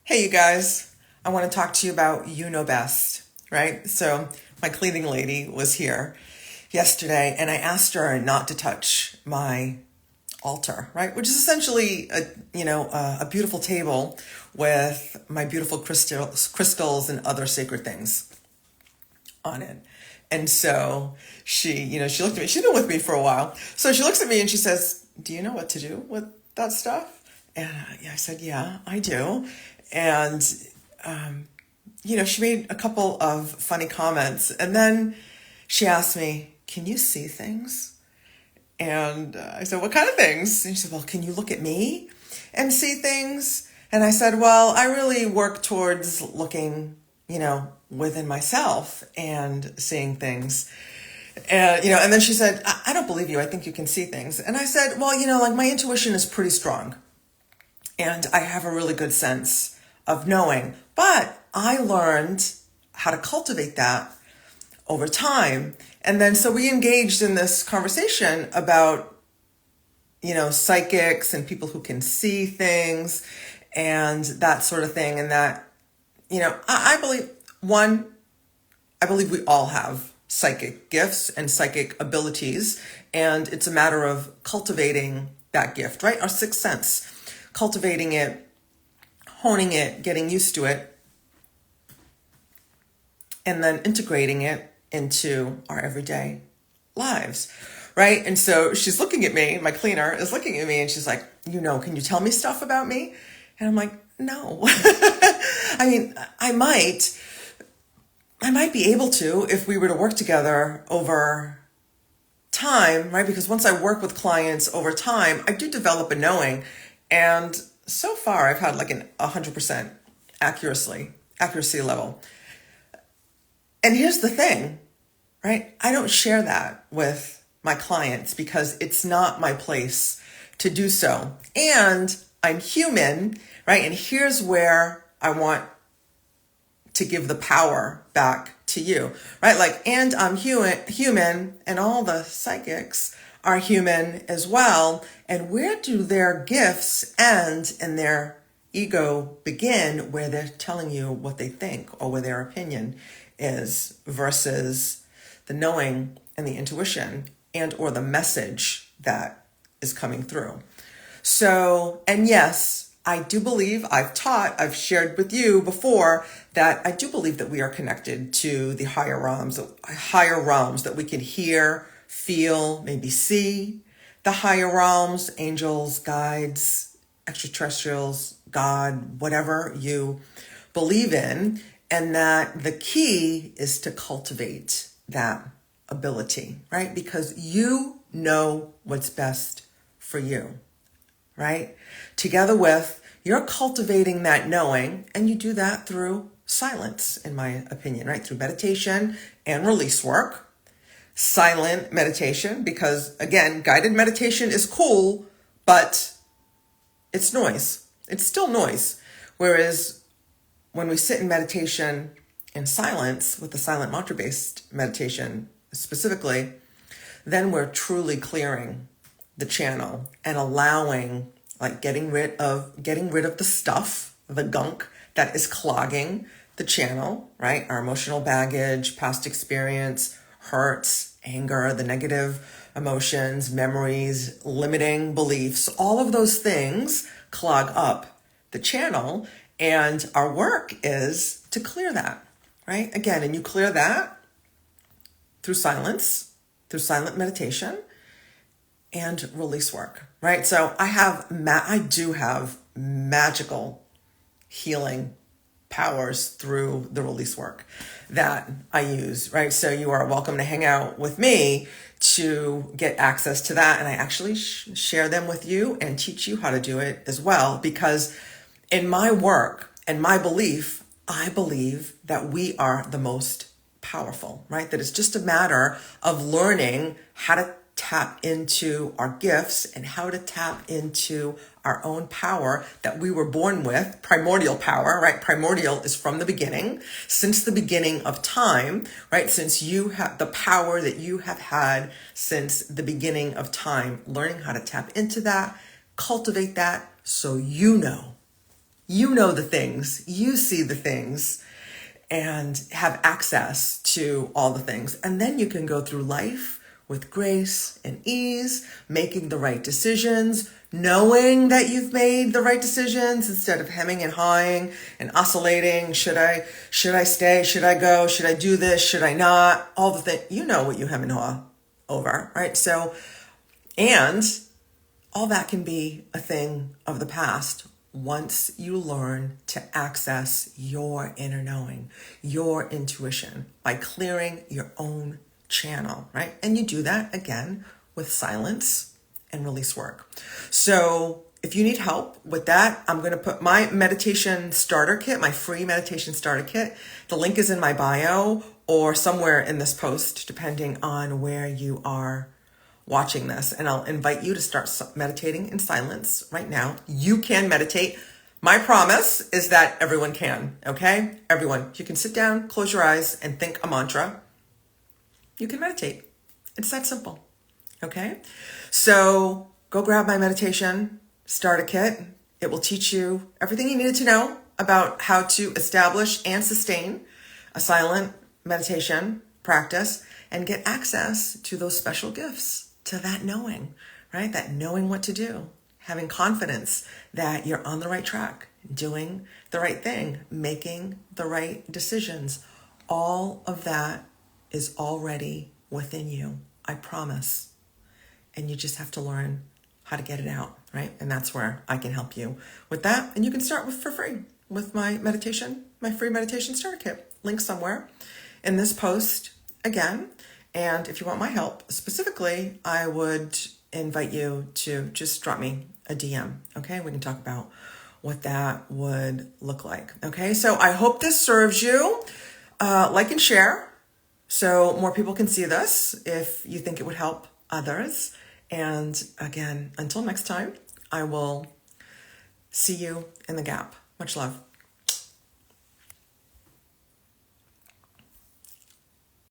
Hey, you guys, I want to talk to you about you know best, right? So, my cleaning lady was here yesterday and I asked her not to touch my altar, right? Which is essentially a beautiful table with my beautiful crystals and other sacred things on it. And so she looked at me. She's been with me for a while. So she looks at me and she says, "Do you know what to do with that stuff?" And I said, "Yeah, I do." And she made a couple of funny comments, and then she asked me, "Can you see things?" And I said, "What kind of things?" And she said, "Well, can you look at me and see things?" And I said, "Well, I really work towards looking, within myself and seeing things." And then she said, I don't believe you. I think you can see things." And I said, "Well, like my intuition is pretty strong and I have a really good sense of knowing, but I learned how to cultivate that over time." And then so we engaged in this conversation about, psychics and people who can see things and that sort of thing. And that, I believe, I believe we all have psychic gifts and psychic abilities, and it's a matter of cultivating that gift, right? Our sixth sense, cultivating it, honing it, getting used to it, and then integrating it into our everyday lives, right? And so she's looking at me, my cleaner is looking at me, and she's like, "Can you tell me stuff about me?" And I'm like, "No." I mean, I might be able to if we were to work together over time, right? Because once I work with clients over time, I do develop a knowing. And so far I've had like an 100% accuracy level. And here's the thing, right? I don't share that with my clients because it's not my place to do so. And I'm human, right? And here's where I want to give the power back to you, right? And I'm human, and all the psychics are human as well. And where do their gifts end and their ego begin, where they're telling you what they think or where their opinion is versus the knowing and the intuition and or the message that is coming through. So, and yes, I do believe, I've shared with you before that I do believe that we are connected to the higher realms that we can hear, feel, maybe see. The higher realms, angels, guides, extraterrestrials, God, whatever you believe in, and that the key is to cultivate that ability, right? Because you know what's best for you, right? Together with, you're cultivating that knowing, and you do that through silence, in my opinion, right? Through meditation and release work. Silent meditation, because again, guided meditation is cool, but it's noise. It's still noise. Whereas when we sit in meditation in silence, with the silent mantra-based meditation specifically, then we're truly clearing the channel and allowing, like getting rid of the stuff, the gunk that is clogging the channel, right? Our emotional baggage, past experience, hurts, anger, the negative emotions, memories, limiting beliefs, all of those things clog up the channel. And our work is to clear that, right? Again, and you clear that through silence, through silent meditation, and release work, right? So I do have magical healing powers through the release work that I use, right? So you are welcome to hang out with me to get access to that. And I actually share them with you and teach you how to do it as well. Because in my work and my belief, I believe that we are the most powerful, right? That it's just a matter of learning how to tap into our gifts and how to tap into our own power that we were born with, primordial power, right? Primordial is from the beginning, since the beginning of time, right? Since you have the power that you have had since the beginning of time, learning how to tap into that, cultivate that, so you know You know the things, you see the things, and have access to all the things. And then you can go through life with grace and ease, making the right decisions, knowing that you've made the right decisions instead of hemming and hawing and oscillating. Should I stay? Should I go? Should I do this? Should I not? All the things, you know what you hem and haw over, right? So, and all that can be a thing of the past once you learn to access your inner knowing, your intuition, by clearing your own channel, right? And you do that again with silence and release work. So if you need help with that, I'm going to put my meditation starter kit, my free meditation starter kit. The link is in my bio or somewhere in this post, depending on where you are watching this. And I'll invite you to start meditating in silence right now. You can meditate. My promise is that everyone can, okay? Everyone. You can sit down, close your eyes, and think a mantra. You can meditate. It's that simple, okay? So go grab my meditation starter kit. It will teach you everything you needed to know about how to establish and sustain a silent meditation practice and get access to those special gifts, to that knowing, right? That knowing what to do, having confidence that you're on the right track, doing the right thing, making the right decisions. All of that is already within you, I promise. And you just have to learn how to get it out, right? And that's where I can help you with that. And you can start with for free with my meditation, my free meditation starter kit. Link somewhere in this post again. And if you want my help specifically, I would invite you to just drop me a DM. Okay, we can talk about what that would look like. Okay, so I hope this serves you. Like and share so more people can see this if you think it would help others. And again, until next time, I will see you in the gap. Much love.